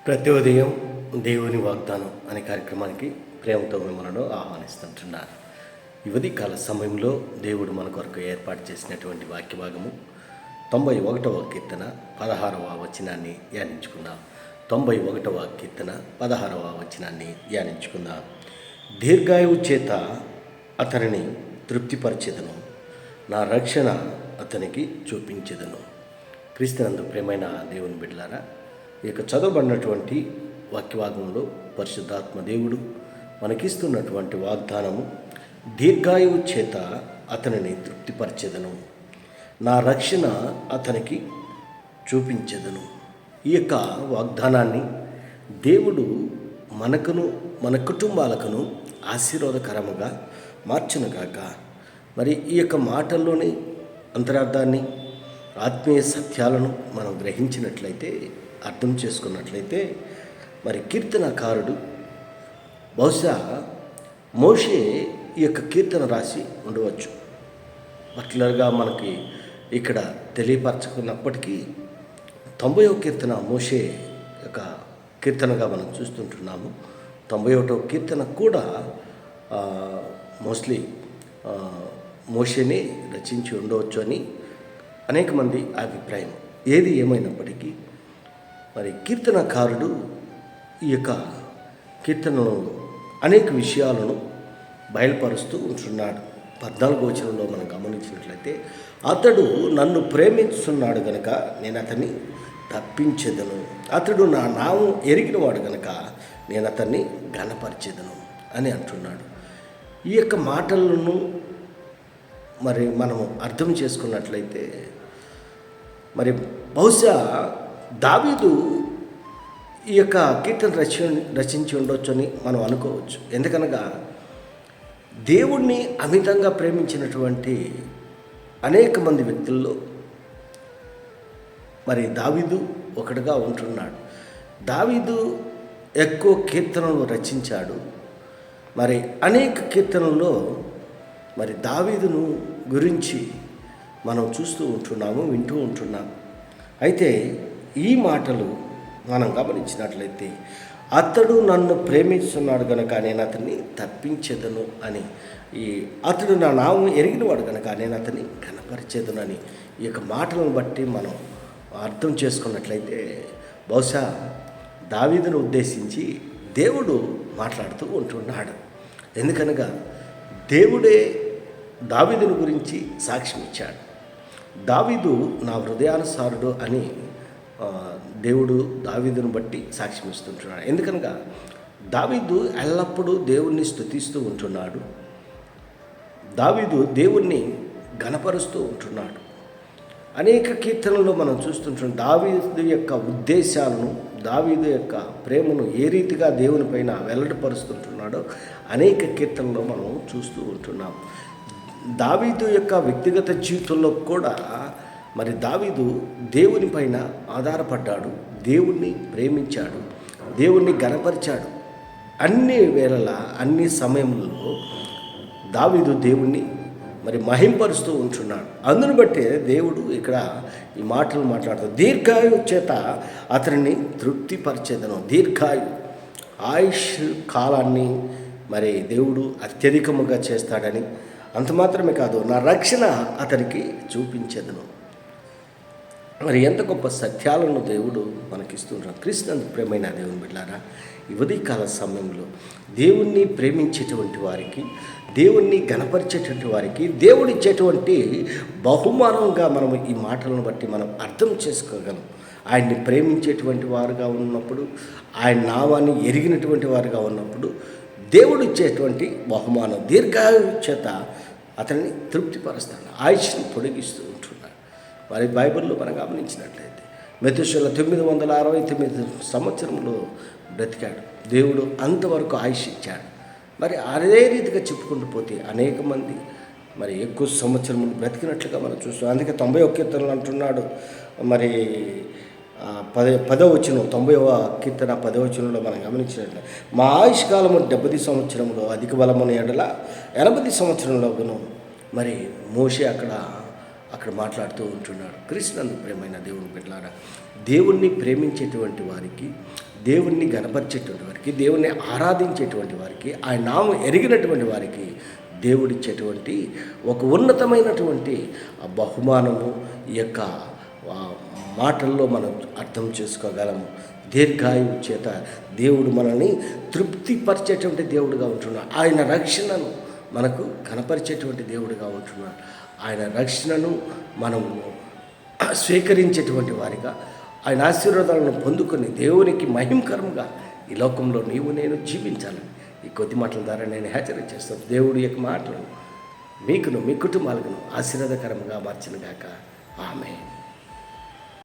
ప్రతి ఉదయం దేవుని వాగ్దానం అనే కార్యక్రమానికి ప్రేమతో మిమ్మల్ని ఆహ్వానిస్తుంటున్నారు. యువతి కాల సమయంలో దేవుడు మన కొరకు ఏర్పాటు చేసినటువంటి వాక్య భాగము 91వ కీర్తన 16వ వచనాన్ని ధ్యానించుకుందాం. 91వ కీర్తన 16వ వచనాన్ని ధ్యానించుకుందాం. దీర్ఘాయువు చేత అతనిని తృప్తిపరచెదను, నా రక్షణ అతనికి చూపించెదను. క్రీస్తునందు ప్రేమైన దేవుని బిడ్డలారా, ఈ యొక్క చదవబడినటువంటి వాక్యభాగంలో పరిశుద్ధాత్మ దేవుడు మనకిస్తున్నటువంటి వాగ్దానము, దీర్ఘాయువు చేత అతనిని తృప్తిపరచెదను, నా రక్షణ అతనికి చూపించెదను. ఈ యొక్క వాగ్దానాన్ని దేవుడు మనకును మన కుటుంబాలకును ఆశీర్వాదకరముగా మార్చునుగాక. మరి ఈ యొక్క మాటల్లోని అంతరార్థాన్ని, ఆత్మీయ సత్యాలను మనం గ్రహించినట్లయితే, అర్థం చేసుకున్నట్లయితే, మరి కీర్తనకారుడు బహుశా మోషే ఈ యొక్క కీర్తన రాసి ఉండవచ్చు. పర్టికులర్గా మనకి ఇక్కడ తెలియపరచుకున్నప్పటికీ 90వ కీర్తన మోషే యొక్క కీర్తనగా మనం చూస్తుంటున్నాము. 91వ కీర్తన కూడా మోస్ట్లీ మోషేనే రచించి ఉండవచ్చు అని అనేక మంది అభిప్రాయం. ఏది ఏమైనప్పటికీ మరి కీర్తనకారుడు ఈ యొక్క కీర్తనలో అనేక విషయాలను బయలుపరుస్తూ ఉంటున్నాడు. 14వ వచనంలో మనం గమనించినట్లయితే, అతడు నన్ను ప్రేమిస్తున్నాడు గనుక నేను అతన్ని తప్పించెదను, అతడు నా నామం ఎరిగినవాడు గనుక నేను అతన్ని ఘనపరిచెదను అని అంటున్నాడు. ఈ యొక్క మాటలను మరి మనం అర్థం చేసుకున్నట్లయితే, మరి బహుశా దావీదు ఈ యొక్క కీర్తన రచించి ఉండొచ్చు అని మనం అనుకోవచ్చు. ఎందుకనగా దేవుణ్ణి అమితంగా ప్రేమించినటువంటి అనేక మంది వ్యక్తుల్లో మరి దావీదు ఒకటిగా ఉంటున్నాడు. దావీదు ఎక్కువ కీర్తనలు రచించాడు. మరి అనేక కీర్తనల్లో మరి దావీదును గురించి మనం చూస్తూ ఉంటున్నాము, వింటూ ఉంటున్నాము. అయితే ఈ మాటలు మనం గమనించినట్లయితే, అతడు నన్ను ప్రేమిస్తున్నాడు కనుక నేను అతన్ని తప్పించెదను అని, అతడు నా నామం ఎరిగినవాడు కనుక నేను అతన్ని ఘనపరిచెదను అని ఈ యొక్క మాటలను బట్టి మనం అర్థం చేసుకున్నట్లయితే, బహుశా దావీదును ఉద్దేశించి దేవుడు మాట్లాడుతూ ఉంటున్నాడు. ఎందుకనగా దేవుడే దావీదుని గురించి సాక్ష్యం ఇచ్చాడు. దావీదు నా హృదయానుసారుడు అని దేవుడు దావీదును బట్టి సాక్ష్యం ఇస్తుంటున్నాడు. ఎందుకనగా దావీదు ఎల్లప్పుడూ దేవుణ్ణి స్తుతిస్తూ ఉంటున్నాడు. దావీదు దేవుణ్ణి ఘనపరుస్తూ ఉంటున్నాడు. అనేక కీర్తనల్లో మనం చూస్తుంటున్నాం దావీదు యొక్క ఉద్దేశాలను, దావీదు యొక్క ప్రేమను ఏ రీతిగా దేవుని పైన వెల్లడిపరుస్తుంటున్నాడో అనేక కీర్తనలో మనం చూస్తూ ఉంటున్నాం. దావీదు యొక్క వ్యక్తిగత జీవితంలో కూడా మరి దావీదు దేవుని పైన ఆధారపడ్డాడు, దేవుణ్ణి ప్రేమించాడు, దేవుణ్ణి ఘనపరిచాడు. అన్ని వేళలా, అన్ని సమయంలో దావీదు దేవుణ్ణి మరి మహింపరుస్తూ ఉంటున్నాడు. అందును బట్టే దేవుడు ఇక్కడ ఈ మాటలు మాట్లాడుతూ, దీర్ఘాయు చేత అతనిని తృప్తిపరిచేదను. దీర్ఘాయు, ఆయుష్ కాలాన్ని మరి దేవుడు అత్యధికముగా చేస్తాడని, అంత మాత్రమే కాదు, నా రక్షణ అతనికి చూపించేదను. మరి ఎంత గొప్ప సత్యాలను దేవుడు మనకిస్తుంటాడు. క్రీస్తునందు ప్రేమైన దేవుని బిడ్డలారా, ఈ ఉదయకాల సమయంలో దేవుణ్ణి ప్రేమించేటువంటి వారికి, దేవుణ్ణి ఘనపరిచేటువంటి వారికి దేవుడిచ్చేటువంటి బహుమానంగా మనం ఈ మాటలను బట్టి మనం అర్థం చేసుకోగలం. ఆయన్ని ప్రేమించేటువంటి వారుగా ఉన్నప్పుడు, ఆయన నామాన్ని ఎరిగినటువంటి వారుగా ఉన్నప్పుడు దేవుడు ఇచ్చేటువంటి బహుమానం దీర్ఘాయువు చేత అతన్ని తృప్తిపరుస్తాడు, ఆయుష్ని పొడిగిస్తూ ఉంటున్నాడు. మరి బైబిల్లో మనం గమనించినట్లయితే మెతుషెల 969 సంవత్సరంలో బ్రతికాడు. దేవుడు అంతవరకు ఆయుష్ ఇచ్చాడు. మరి అదే రీతిగా చెప్పుకుంటూ పోతే అనేక మంది మరి ఎక్కువ సంవత్సరములు బ్రతికినట్లుగా మనం చూస్తాం. అందుకే 91వ కీర్తనలు అంటున్నాడు. మరి 10వ వచనం, 90వ కీర్తన 10వ వచనంలో మనం గమనించినట్లయితే, మా ఆయుష్ కాలము 70 సంవత్సరంలో, అధిక బలమున ఎడల 80 సంవత్సరంలోను. మరి మోషే అక్కడ మాట్లాడుతూ ఉంటున్నాడు. క్రీస్తునందు ప్రేమైన దేవుని బిడ్డలారా, దేవుణ్ణి ప్రేమించేటువంటి వారికి, దేవుణ్ణి గణపరిచేటువంటి వారికి, దేవుణ్ణి ఆరాధించేటువంటి వారికి, ఆయన నామం ఎరిగినటువంటి వారికి దేవుడిచ్చేటువంటి ఒక ఉన్నతమైనటువంటి బహుమానము ఈ యొక్క మాటల్లో మనం అర్థం చేసుకోగలము. దీర్ఘాయువు చేత దేవుడు మనల్ని తృప్తిపరిచేటువంటి దేవుడుగా ఉంటున్నాడు. ఆయన రక్షణను మనకు కనపరిచేటువంటి దేవుడుగా ఉంటున్నాడు. ఆయన రక్షణను మనము స్వీకరించేటువంటి వారిగా, ఆయన ఆశీర్వాదాలను పొందుకొని దేవునికి మహిమకరంగా ఈ లోకంలో నీవు నేను జీవించాలని ఈ కొద్ది మాటల ద్వారా నేను హెచ్చరిక చేస్తాను. దేవుడి యొక్క మాటలను మీకును మీ కుటుంబాలను ఆశీర్వాదకరంగా మార్చినగాక. ఆమేన్.